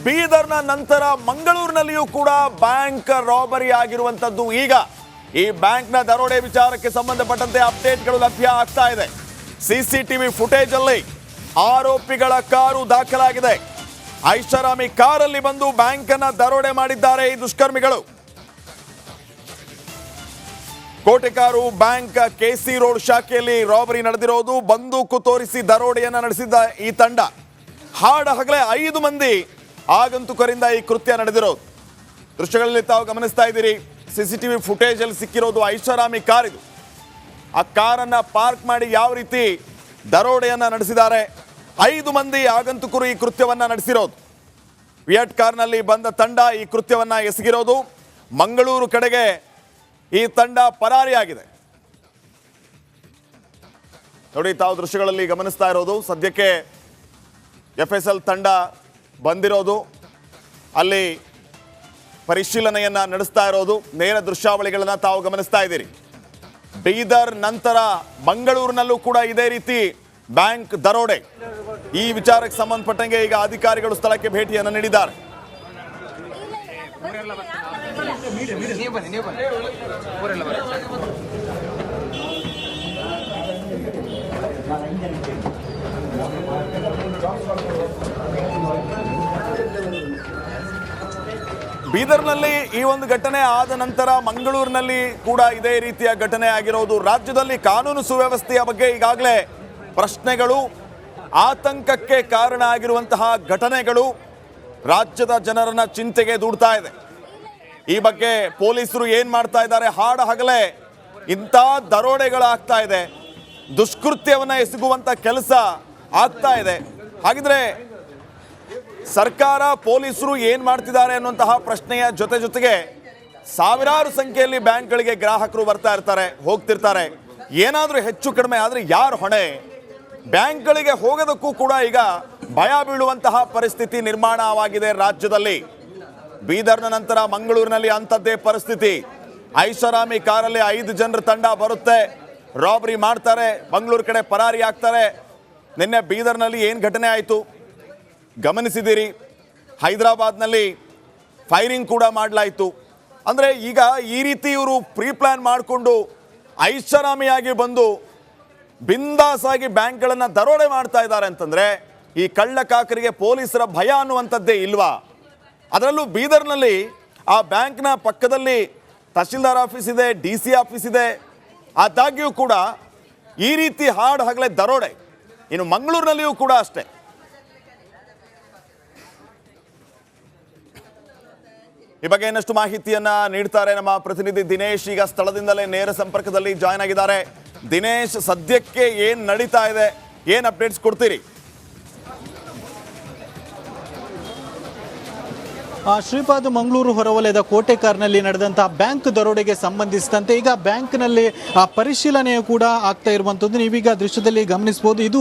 ಬೀದರ್ನ ನಂತರ ಮಂಗಳೂರಿನಲ್ಲಿಯೂ ಕೂಡ bank robbery ಆಗಿರುವಂತದ್ದು. ಈಗ ಈ ಬ್ಯಾಂಕ್ನ ದರೋಡೆ ವಿಚಾರಕ್ಕೆ ಸಂಬಂಧಪಟ್ಟಂತೆ ಅಪ್ಡೇಟ್ಗಳು ಲಭ್ಯ ಆಗ್ತಾ ಇದೆ. ಸಿಸಿಟಿವಿ ಫುಟೇಜ್ ಅಲ್ಲಿ ಆರೋಪಿಗಳ ಕಾರು ದಾಖಲಾಗಿದೆ. ಐಷಾರಾಮಿ ಕಾರಲ್ಲಿ ಬಂದು ಬ್ಯಾಂಕ್ ಅನ್ನ ದರೋಡೆ ಮಾಡಿದ್ದಾರೆ ಈ ದುಷ್ಕರ್ಮಿಗಳು. ಕೋಟೆಕಾರು ಬ್ಯಾಂಕ್ ಕೆಸಿ ರೋಡ್ ಶಾಖೆಯಲ್ಲಿ ರಾಬರಿ ನಡೆದಿರೋದು. ಬಂದೂಕು ತೋರಿಸಿ ದರೋಡೆಯನ್ನ ನಡೆಸಿದ್ದ ಈ ತಂಡ ಹಾಡ ಹಗಲೇ 5 ಮಂದಿ ಆಗಂತುಕರಿಂದ ಈ ಕೃತ್ಯ ನಡೆದಿರೋದು. ದೃಶ್ಯಗಳಲ್ಲಿ ತಾವು ಗಮನಿಸ್ತಾ ಇದ್ದೀರಿ. ಸಿಸಿಟಿವಿ ಫುಟೇಜ್ ಅಲ್ಲಿ ಸಿಕ್ಕಿರೋದು ಐಷಾರಾಮಿ ಕಾರ್. ಇದು ಆ ಕಾರನ್ನ ಪಾರ್ಕ್ ಮಾಡಿ ಯಾವ ರೀತಿ ದರೋಡೆಯನ್ನ ನಡೆಸಿದ್ದಾರೆ. 5 ಮಂದಿ ಆಗಂತುಕರು ಈ ಕೃತ್ಯವನ್ನ ನಡೆಸಿರೋದು. ವಿಯಟ್ ಕಾರ್ನಲ್ಲಿ ಬಂದ ತಂಡ ಈ ಕೃತ್ಯವನ್ನ ಎಸಗಿರೋದು. ಮಂಗಳೂರು ಕಡೆಗೆ ಈ ತಂಡ ಪರಾರಿಯಾಗಿದೆ. ನೋಡಿ, ತಾವು ದೃಶ್ಯಗಳಲ್ಲಿ ಗಮನಿಸ್ತಾ ಇರೋದು ಸದ್ಯಕ್ಕೆ FSL ತಂಡ ಬಂದಿರೋದು, ಅಲ್ಲಿ ಪರಿಶೀಲನೆಯನ್ನ ನಡೆಸ್ತಾ ಇರೋದು. ನೇರ ದೃಶ್ಯಾವಳಿಗಳನ್ನ ತಾವು ಗಮನಿಸ್ತಾ ಇದ್ದೀರಿ. ಬೀದರ್ ನಂತರ ಮಂಗಳೂರಿನಲ್ಲೂ ಕೂಡ ಇದೇ ರೀತಿ ಬ್ಯಾಂಕ್ ದರೋಡೆ. ಈ ವಿಚಾರಕ್ಕೆ ಸಂಬಂಧಪಟ್ಟಂಗೆ ಈಗ ಅಧಿಕಾರಿಗಳು ಸ್ಥಳಕ್ಕೆ ಭೇಟಿಯನ್ನು ನೀಡಿದ್ದಾರೆ. ಬೀದರ್ನಲ್ಲಿ ಈ ಒಂದು ಘಟನೆ ಆದ ನಂತರ ಮಂಗಳೂರಿನಲ್ಲಿ ಕೂಡ ಇದೇ ರೀತಿಯ ಘಟನೆ ಆಗಿರೋದು. ರಾಜ್ಯದಲ್ಲಿ ಕಾನೂನು ಸುವ್ಯವಸ್ಥೆಯ ಬಗ್ಗೆ ಈಗಾಗಲೇ ಪ್ರಶ್ನೆಗಳು, ಆತಂಕಕ್ಕೆ ಕಾರಣ ಆಗಿರುವಂತಹ ಘಟನೆಗಳು ರಾಜ್ಯದ ಜನರನ್ನ ಚಿಂತೆಗೆ ದೂಡ್ತಾ ಇದೆ. ಈ ಬಗ್ಗೆ ಪೊಲೀಸರು ಏನ್ ಮಾಡ್ತಾ ಇದ್ದಾರೆ? ಹಾಡ ಹಗಲೇ ಇಂಥ ದರೋಡೆಗಳಾಗ್ತಾ ಇದೆ, ದುಷ್ಕೃತ್ಯವನ್ನ ಎಸಗುವಂತ ಕೆಲಸ ಆಗ್ತಾ ಇದೆ. ಹಾಗಿದ್ರೆ ಸರ್ಕಾರ, ಪೊಲೀಸರು ಏನ್ ಮಾಡ್ತಿದ್ದಾರೆ ಅನ್ನುವಂತಹ ಪ್ರಶ್ನೆಯ ಜೊತೆಗೆ ಸಾವಿರಾರು ಸಂಖ್ಯೆಯಲ್ಲಿ ಬ್ಯಾಂಕ್ಗಳಿಗೆ ಗ್ರಾಹಕರು ಬರ್ತಾ ಇರ್ತಾರೆ, ಹೋಗ್ತಿರ್ತಾರೆ. ಏನಾದರೂ ಹೆಚ್ಚು ಕಡಿಮೆ ಆದರೆ ಯಾರು ಹೊಣೆ? ಬ್ಯಾಂಕ್ಗಳಿಗೆ ಹೋಗೋದಕ್ಕೂ ಕೂಡ ಈಗ ಭಯ ಬೀಳುವಂತಹ ಪರಿಸ್ಥಿತಿ ನಿರ್ಮಾಣವಾಗಿದೆ ರಾಜ್ಯದಲ್ಲಿ. ಬೀದರ್ನ ನಂತರ ಮಂಗಳೂರಿನಲ್ಲಿ ಅಂಥದ್ದೇ ಪರಿಸ್ಥಿತಿ. ಐಷಾರಾಮಿ ಕಾರಲ್ಲಿ 5 ಜನರ ತಂಡ ಬರುತ್ತೆ, ರಾಬರಿ ಮಾಡ್ತಾರೆ, ಮಂಗಳೂರು ಕಡೆ ಪರಾರಿ ಆಗ್ತಾರೆ. ನಿನ್ನೆ ಬೀದರ್ನಲ್ಲಿ ಏನು ಘಟನೆ ಆಯಿತು ಗಮನಿಸಿದ್ದೀರಿ. ಹೈದರಾಬಾದ್ನಲ್ಲಿ ಫೈರಿಂಗ್ ಕೂಡ ಮಾಡಲಾಯಿತು. ಅಂದರೆ ಈಗ ಈ ರೀತಿ ಇವರು ಪ್ರೀ ಪ್ಲಾನ್ ಮಾಡಿಕೊಂಡು ಐಷಾರಾಮಿಯಾಗಿ ಬಂದು ಬಿಂದಾಸಾಗಿ ಬ್ಯಾಂಕ್ಗಳನ್ನು ದರೋಡೆ ಮಾಡ್ತಾ ಇದ್ದಾರೆ ಅಂತಂದರೆ ಈ ಕಳ್ಳಕಾಕರಿಗೆ ಪೊಲೀಸರ ಭಯ ಅನ್ನುವಂಥದ್ದೇ ಇಲ್ವಾ? ಅದರಲ್ಲೂ ಬೀದರ್ನಲ್ಲಿ ಆ ಬ್ಯಾಂಕ್ನ ಪಕ್ಕದಲ್ಲಿ ತಹಶೀಲ್ದಾರ್ ಆಫೀಸ್ ಇದೆ, DC ಆಫೀಸ್ ಇದೆ. ಆದಾಗ್ಯೂ ಕೂಡ ಈ ರೀತಿ ಹಾಡು ಹಗಲೇ ದರೋಡೆ. ಇನ್ನು ಮಂಗಳೂರಿನಲ್ಲಿಯೂ ಕೂಡ ಅಷ್ಟೇ. ಈ ಬಗ್ಗೆ ಇನ್ನಷ್ಟು ಮಾಹಿತಿಯನ್ನ ನೀಡ್ತಾರೆ ನಮ್ಮ ಪ್ರತಿನಿಧಿ ದಿನೇಶ್. ಈಗ ಸ್ಥಳದಿಂದಲೇ ನೇರ ಸಂಪರ್ಕದಲ್ಲಿ ಜಾಯ್ನ್ ಆಗಿದ್ದಾರೆ. ದಿನೇಶ್, ಸದ್ಯಕ್ಕೆ ಏನ್ ನಡೀತಾ ಇದೆ, ಏನ್ ಅಪ್ಡೇಟ್ಸ್ ಕೊಡ್ತೀರಿ? ಶ್ರೀಪಾದ್, ಮಂಗಳೂರು ಹೊರವಲಯದ ಕೋಟೆಕಾರ್ನಲ್ಲಿ ನಡೆದಂತಹ ಬ್ಯಾಂಕ್ ದರೋಡೆಗೆ ಸಂಬಂಧಿಸಿದಂತೆ ಈಗ ಬ್ಯಾಂಕ್ನಲ್ಲಿ ಪರಿಶೀಲನೆಯು ಕೂಡ ಆಗ್ತಾ ಇರುವಂಥದ್ದು ನೀವೀಗ ದೃಶ್ಯದಲ್ಲಿ ಗಮನಿಸಬಹುದು. ಇದು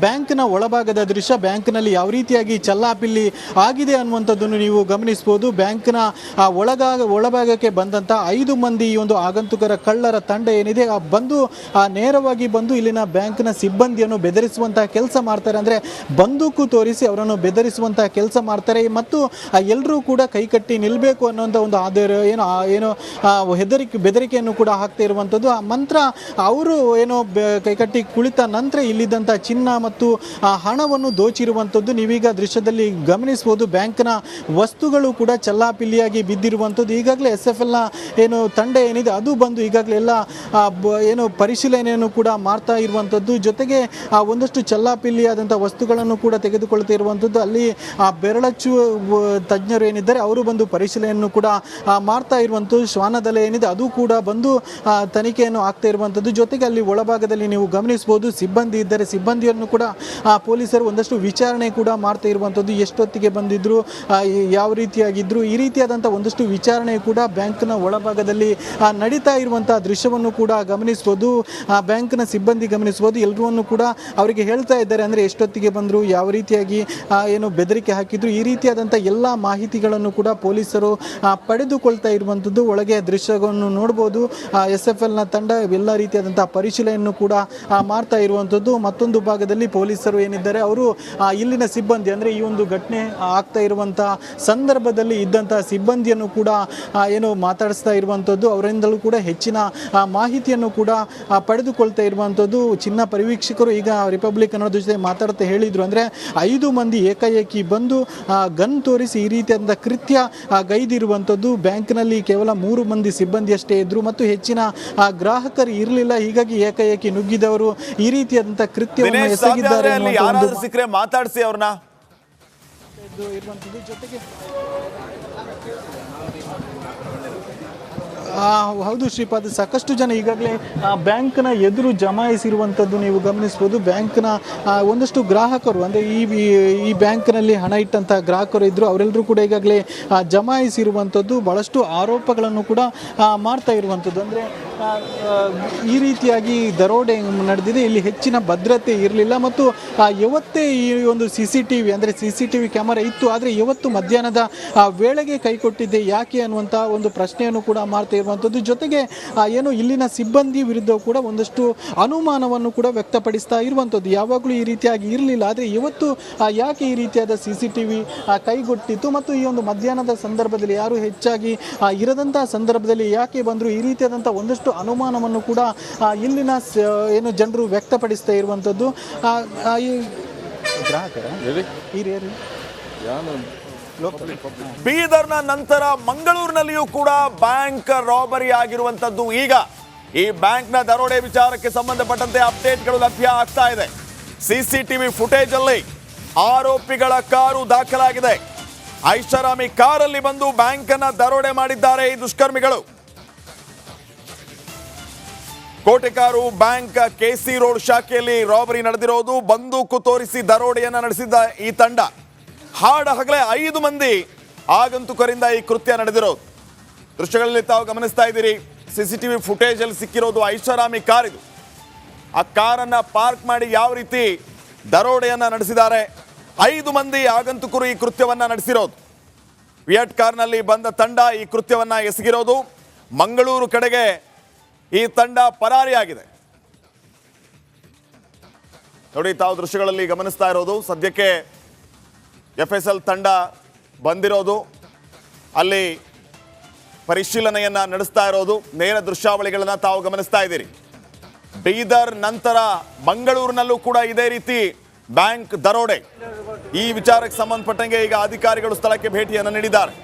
ಬ್ಯಾಂಕ್ನ ಒಳಭಾಗದ ದೃಶ್ಯ. ಬ್ಯಾಂಕ್ನಲ್ಲಿ ಯಾವ ರೀತಿಯಾಗಿ ಚಲ್ಲಾಪಿಲ್ಲಿ ಆಗಿದೆ ಅನ್ನುವಂಥದ್ದನ್ನು ನೀವು ಗಮನಿಸಬಹುದು. ಬ್ಯಾಂಕ್ನ ಒಳಭಾಗಕ್ಕೆ ಬಂದಂಥ 5 ಮಂದಿ ಈ ಒಂದು ಆಗಂತುಕರ ಕಳ್ಳರ ತಂಡ ಏನಿದೆ ಬಂದು ನೇರವಾಗಿ ಬಂದು ಇಲ್ಲಿನ ಬ್ಯಾಂಕ್ನ ಸಿಬ್ಬಂದಿಯನ್ನು ಬೆದರಿಸುವಂತಹ ಕೆಲಸ ಮಾಡ್ತಾರೆ. ಅಂದರೆ ಬಂದೂಕು ತೋರಿಸಿ ಅವರನ್ನು ಬೆದರಿಸುವಂತಹ ಕೆಲಸ ಮಾಡ್ತಾರೆ ಮತ್ತು ಎಲ್ಲರೂ ಕೂಡ ಕೈಕಟ್ಟಿ ನಿಲ್ಲಬೇಕು ಅನ್ನೋಂಥ ಒಂದು ಏನೋ ಬೆದರಿಕೆಯನ್ನು ಕೂಡ ಹಾಕ್ತಾ ಇರುವಂಥದ್ದು. ಆ ಮಂತ್ರ ಅವರು ಏನೋ ಕೈಕಟ್ಟಿ ಕುಳಿತ ನಂತರ ಇಲ್ಲಿದ್ದಂಥ ಚಿನ್ನ ಮತ್ತು ಹಣವನ್ನು ದೋಚಿರುವಂಥದ್ದು ನೀವೀಗ ದೃಶ್ಯದಲ್ಲಿ ಗಮನಿಸಬಹುದು. ಬ್ಯಾಂಕ್ನ ವಸ್ತುಗಳು ಕೂಡ ಚಲ್ಲಾಪಿಲ್ಲಿಯಾಗಿ ಬಿದ್ದಿರುವಂಥದ್ದು. ಈಗಾಗಲೇ SFLನ ಏನು ತಂಡ ಏನಿದೆ ಅದು ಬಂದು ಈಗಾಗಲೇ ಎಲ್ಲ ಏನು ಪರಿಶೀಲನೆಯನ್ನು ಕೂಡ ಮಾಡ್ತಾ ಇರುವಂಥದ್ದು. ಜೊತೆಗೆ ಒಂದಷ್ಟು ಚಲ್ಲಾಪಿಲ್ಲಿಯಾದಂಥ ವಸ್ತುಗಳನ್ನು ಕೂಡ ತೆಗೆದುಕೊಳ್ತಾ ಇರುವಂಥದ್ದು. ಅಲ್ಲಿ ಬೆರಳಚ್ಚು ತಜ್ಞರು ಏನಿದ್ದಾರೆ ಅವರು ಬಂದು ಪರಿಶೀಲನೆಯನ್ನು ಕೂಡ ಮಾಡ್ತಾ ಇರುವಂಥದ್ದು. ಶ್ವಾನದಲೆ ಏನಿದೆ ಅದು ಕೂಡ ಬಂದು ತನಿಖೆಯನ್ನು ಆಗ್ತಾ ಇರುವಂಥದ್ದು. ಜೊತೆಗೆ ಅಲ್ಲಿ ಒಳಭಾಗದಲ್ಲಿ ನೀವು ಗಮನಿಸಬಹುದು ಸಿಬ್ಬಂದಿ ಇದ್ದಾರೆ. ಸಿಬ್ಬಂದಿಯನ್ನು ಕೂಡ ಪೊಲೀಸರು ಒಂದಷ್ಟು ವಿಚಾರಣೆ ಕೂಡ ಮಾಡ್ತಾ ಇರುವಂಥದ್ದು. ಎಷ್ಟೊತ್ತಿಗೆ ಬಂದಿದ್ರು, ಯಾವ ರೀತಿಯಾಗಿದ್ರು, ಈ ರೀತಿಯಾದಂಥ ಒಂದಷ್ಟು ವಿಚಾರಣೆ ಕೂಡ ಬ್ಯಾಂಕ್ನ ಒಳಭಾಗದಲ್ಲಿ ನಡೀತಾ ಇರುವಂಥ ದೃಶ್ಯವನ್ನು ಕೂಡ ಗಮನಿಸಬಹುದು. ಬ್ಯಾಂಕ್ನ ಸಿಬ್ಬಂದಿ ಗಮನಿಸಬಹುದು. ಎಲ್ಲರೂ ಕೂಡ ಅವರಿಗೆ ಹೇಳ್ತಾ ಇದ್ದಾರೆ ಅಂದರೆ ಎಷ್ಟೊತ್ತಿಗೆ ಬಂದರು, ಯಾವ ರೀತಿಯಾಗಿ ಏನು ಬೆದರಿಕೆ ಹಾಕಿದ್ರು, ಈ ರೀತಿಯಾದಂಥ ಎಲ್ಲ ಮಾಹಿತಿ ಮಾಹಿತಿಗಳನ್ನು ಕೂಡ ಪೊಲೀಸರು ಪಡೆದುಕೊಳ್ತಾ ಇರುವಂಥದ್ದು. ಒಳಗೆ ದೃಶ್ಯವನ್ನು ನೋಡ್ಬೋದು. SFLನ ತಂಡ ಎಲ್ಲ ರೀತಿಯಾದಂತಹ ಪರಿಶೀಲನೆಯನ್ನು ಕೂಡ ಮಾಡ್ತಾ ಇರುವಂಥದ್ದು. ಮತ್ತೊಂದು ಭಾಗದಲ್ಲಿ ಪೊಲೀಸರು ಏನಿದ್ದಾರೆ ಅವರು ಇಲ್ಲಿನ ಸಿಬ್ಬಂದಿ ಅಂದರೆ ಈ ಒಂದು ಘಟನೆ ಆಗ್ತಾ ಇರುವಂತಹ ಸಂದರ್ಭದಲ್ಲಿ ಇದ್ದಂತಹ ಸಿಬ್ಬಂದಿಯನ್ನು ಕೂಡ ಏನು ಮಾತಾಡಿಸ್ತಾ ಇರುವಂಥದ್ದು. ಅವರಿಂದಲೂ ಕೂಡ ಹೆಚ್ಚಿನ ಮಾಹಿತಿಯನ್ನು ಕೂಡ ಪಡೆದುಕೊಳ್ತಾ ಇರುವಂಥದ್ದು. ಚಿನ್ನ ಪರಿವೀಕ್ಷಕರು ಈಗ ರಿಪಬ್ಲಿಕ್ ಅನ್ನೋದ್ರ ಜೊತೆ ಮಾತಾಡ್ತಾ ಹೇಳಿದ್ರು ಅಂದರೆ 5 ಮಂದಿ ಏಕಾಏಕಿ ಬಂದು ಗನ್ ತೋರಿಸಿ ಈ ರೀತಿಯಾದ ಕೃತ್ಯ ಗೈದಿರುವಂಥದ್ದು. ಬ್ಯಾಂಕ್ನಲ್ಲಿ ಕೇವಲ 3 ಮಂದಿ ಸಿಬ್ಬಂದಿಯಷ್ಟೇ ಇದ್ರು ಮತ್ತು ಹೆಚ್ಚಿನ ಗ್ರಾಹಕರು ಇರಲಿಲ್ಲ. ಹೀಗಾಗಿ ಏಕಾಏಕಿ ನುಗ್ಗಿದವರು ಈ ರೀತಿಯಾದಂಥ ಕೃತ್ಯವನ್ನು ಎಸಗಿದ್ದಾರೆ ಸಿಕ್ಕರೆ ಮಾತಾಡಿಸಿ ಅವ್ರನ್ನ ಇರುವಂಥದ್ದು. ಜೊತೆಗೆ ಹೌದು ಶ್ರೀಪಾದ್, ಸಾಕಷ್ಟು ಜನ ಈಗಾಗಲೇ ಬ್ಯಾಂಕ್ನ ಎದುರು ಜಮಾಯಿಸಿರುವಂಥದ್ದು ನೀವು ಗಮನಿಸ್ಬೋದು. ಬ್ಯಾಂಕ್ನ ಒಂದಷ್ಟು ಗ್ರಾಹಕರು ಅಂದರೆ ಈ ಬ್ಯಾಂಕ್ನಲ್ಲಿ ಹಣ ಇಟ್ಟಂಥ ಗ್ರಾಹಕರು ಇದ್ದರು, ಅವರೆಲ್ಲರೂ ಕೂಡ ಈಗಾಗಲೇ ಜಮಾಯಿಸಿರುವಂಥದ್ದು. ಭಾಳಷ್ಟು ಆರೋಪಗಳನ್ನು ಕೂಡ ಮಾಡ್ತಾ ಇರುವಂಥದ್ದು. ಅಂದರೆ ಈ ರೀತಿಯಾಗಿ ದರೋಡೆ ನಡೆದಿದೆ, ಇಲ್ಲಿ ಹೆಚ್ಚಿನ ಭದ್ರತೆ ಇರಲಿಲ್ಲ ಮತ್ತು ಯಾವತ್ತೇ ಈ ಒಂದು CCTV ಅಂದರೆ CCTV ಕ್ಯಾಮರಾ ಇತ್ತು, ಆದರೆ ಯಾವತ್ತು ಮಧ್ಯಾಹ್ನದ ವೇಳೆಗೆ ಕೈಕೊಟ್ಟಿದ್ದೆ ಯಾಕೆ ಅನ್ನುವಂಥ ಒಂದು ಪ್ರಶ್ನೆಯನ್ನು ಕೂಡ ಮಾಡ್ತಾ ಇರುವಂಥದ್ದು. ಜೊತೆಗೆ ಏನು ಇಲ್ಲಿನ ಸಿಬ್ಬಂದಿ ವಿರುದ್ಧ ಕೂಡ ಒಂದಷ್ಟು ಅನುಮಾನವನ್ನು ಕೂಡ ವ್ಯಕ್ತಪಡಿಸ್ತಾ ಇರುವಂಥದ್ದು. ಯಾವಾಗಲೂ ಈ ರೀತಿಯಾಗಿ ಇರಲಿಲ್ಲ, ಆದರೆ ಇವತ್ತು ಯಾಕೆ ಈ ರೀತಿಯಾದ CCTV ಕೈಗೊಟ್ಟಿತ್ತು ಮತ್ತು ಈ ಒಂದು ಮಧ್ಯಾಹ್ನದ ಸಂದರ್ಭದಲ್ಲಿ ಯಾರು ಹೆಚ್ಚಾಗಿ ಇರದಂತಹ ಸಂದರ್ಭದಲ್ಲಿ ಯಾಕೆ ಬಂದರು, ಈ ರೀತಿಯಾದಂಥ ಒಂದಷ್ಟು ಅನುಮಾನವನ್ನು ಕೂಡ ಇಲ್ಲಿನ ಏನು ಜನರು ವ್ಯಕ್ತಪಡಿಸ್ತಾ ಇರುವಂಥದ್ದು. ಈ ಗ್ರಾಹಕರ ಬೀದರ್ನ ನಂತರ ಮಂಗಳೂರಿನಲ್ಲಿಯೂ ಕೂಡ ಬ್ಯಾಂಕ್ ರಾಬರಿ ಆಗಿರುವಂತದ್ದು. ಈಗ ಈ ಬ್ಯಾಂಕ್ನ ದರೋಡೆ ವಿಚಾರಕ್ಕೆ ಸಂಬಂಧಪಟ್ಟಂತೆ ಅಪ್ಡೇಟ್ಗಳು ಲಭ್ಯ ಆಗ್ತಾ ಇದೆ. CCTV ಫುಟೇಜ್ ಅಲ್ಲಿ ಆರೋಪಿಗಳ ಕಾರು ದಾಖಲಾಗಿದೆ. ಐಷಾರಾಮಿ ಕಾರಲ್ಲಿ ಬಂದು ಬ್ಯಾಂಕ್ ಅನ್ನ ದರೋಡೆ ಮಾಡಿದ್ದಾರೆ ಈ ದುಷ್ಕರ್ಮಿಗಳು. ಕೋಟೆಕಾರು ಬ್ಯಾಂಕ್ KC ರೋಡ್ ಶಾಖೆಯಲ್ಲಿ ರಾಬರಿ ನಡೆದಿರೋದು. ಬಂದೂಕು ತೋರಿಸಿ ದರೋಡೆಯನ್ನ ನಡೆಸಿದ್ದ ಈ ತಂಡ ಹಾಡ ಹಗಲೇ 5 ಮಂದಿ ಆಗಂತುಕರಿಂದ ಈ ಕೃತ್ಯ ನಡೆದಿರೋದು. ದೃಶ್ಯಗಳಲ್ಲಿ ತಾವು ಗಮನಿಸ್ತಾ ಇದ್ದೀರಿ. CCTV ಫುಟೇಜ್ ಅಲ್ಲಿ ಸಿಕ್ಕಿರೋದು ಐಷಾರಾಮಿ ಕಾರ್. ಇದು ಆ ಕಾರನ್ನ ಪಾರ್ಕ್ ಮಾಡಿ ಯಾವ ರೀತಿ ದರೋಡೆಯನ್ನ ನಡೆಸಿದ್ದಾರೆ. 5 ಮಂದಿ ಆಗಂತುಕರು ಈ ಕೃತ್ಯವನ್ನ ನಡೆಸಿರೋದು. ವಿಯಟ್ ಕಾರ್ನಲ್ಲಿ ಬಂದ ತಂಡ ಈ ಕೃತ್ಯವನ್ನ ಎಸಗಿರೋದು. ಮಂಗಳೂರು ಕಡೆಗೆ ಈ ತಂಡ ಪರಾರಿಯಾಗಿದೆ. ನೋಡಿ, ತಾವು ದೃಶ್ಯಗಳಲ್ಲಿ ಗಮನಿಸ್ತಾ ಇರೋದು ಸದ್ಯಕ್ಕೆ FSL ತಂಡ ಬಂದಿರೋದು, ಅಲ್ಲಿ ಪರಿಶೀಲನೆಯನ್ನ ನಡೆಸ್ತಾ ಇರೋದು. ನೇರ ದೃಶ್ಯಾವಳಿಗಳನ್ನ ತಾವು ಗಮನಿಸ್ತಾ ಇದ್ದೀರಿ. ಬೀದರ್ ನಂತರ ಮಂಗಳೂರಿನಲ್ಲೂ ಕೂಡ ಇದೇ ರೀತಿ ಬ್ಯಾಂಕ್ ದರೋಡೆ. ಈ ವಿಚಾರಕ್ಕೆ ಸಂಬಂಧಪಟ್ಟಂಗೆ ಈಗ ಅಧಿಕಾರಿಗಳು ಸ್ಥಳಕ್ಕೆ ಭೇಟಿಯನ್ನು ನೀಡಿದ್ದಾರೆ.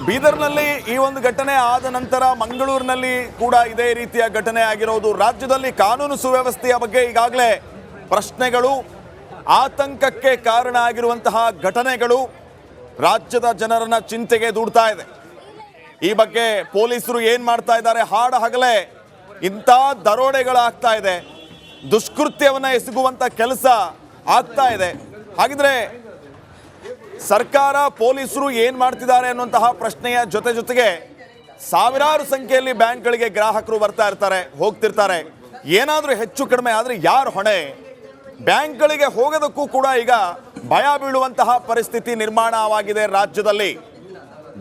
ಬೀದರ್ನಲ್ಲಿ ಈ ಒಂದು ಘಟನೆ ಆದ ನಂತರ ಮಂಗಳೂರಿನಲ್ಲಿ ಕೂಡ ಇದೇ ರೀತಿಯ ಘಟನೆ ಆಗಿರೋದು. ರಾಜ್ಯದಲ್ಲಿ ಕಾನೂನು ಸುವ್ಯವಸ್ಥೆಯ ಬಗ್ಗೆ ಈಗಾಗಲೇ ಪ್ರಶ್ನೆಗಳು, ಆತಂಕಕ್ಕೆ ಕಾರಣ ಆಗಿರುವಂತಹ ಘಟನೆಗಳು ರಾಜ್ಯದ ಜನರನ್ನ ಚಿಂತೆಗೆ ದೂಡ್ತಾ ಇದೆ. ಈ ಬಗ್ಗೆ ಪೊಲೀಸರು ಏನ್ ಮಾಡ್ತಾ ಇದ್ದಾರೆ? ಹಾಡ ಹಗಲೇ ಇಂಥ ದರೋಡೆಗಳಾಗ್ತಾ ಇದೆ, ದುಷ್ಕೃತ್ಯವನ್ನ ಎಸಗುವಂತ ಕೆಲಸ ಆಗ್ತಾ ಇದೆ. ಹಾಗಿದ್ರೆ ಸರ್ಕಾರ, ಪೊಲೀಸರು ಏನ್ ಮಾಡ್ತಿದ್ದಾರೆ ಅನ್ನುವಂತಹ ಪ್ರಶ್ನೆಯ ಜೊತೆಗೆ ಸಾವಿರಾರು ಸಂಖ್ಯೆಯಲ್ಲಿ ಬ್ಯಾಂಕ್ಗಳಿಗೆ ಗ್ರಾಹಕರು ಬರ್ತಾ ಇರ್ತಾರೆ, ಹೋಗ್ತಿರ್ತಾರೆ. ಏನಾದರೂ ಹೆಚ್ಚು ಕಡಿಮೆ ಆದರೆ ಯಾರು ಹೊಣೆ? ಬ್ಯಾಂಕ್ಗಳಿಗೆ ಹೋಗೋದಕ್ಕೂ ಕೂಡ ಈಗ ಭಯ ಬೀಳುವಂತಹ ಪರಿಸ್ಥಿತಿ ನಿರ್ಮಾಣವಾಗಿದೆ ರಾಜ್ಯದಲ್ಲಿ.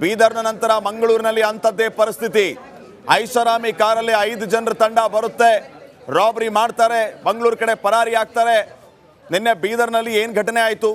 ಬೀದರ್ನ ನಂತರ ಮಂಗಳೂರಿನಲ್ಲಿ ಅಂಥದ್ದೇ ಪರಿಸ್ಥಿತಿ. ಐಷಾರಾಮಿ ಕಾರಲ್ಲಿ 5 ಜನರ ತಂಡ ಬರುತ್ತೆ, ರಾಬರಿ ಮಾಡ್ತಾರೆ, ಮಂಗಳೂರು ಕಡೆ ಪರಾರಿ ಆಗ್ತಾರೆ. ನಿನ್ನೆ ಬೀದರ್ನಲ್ಲಿ ಏನು ಘಟನೆ ಆಯಿತು,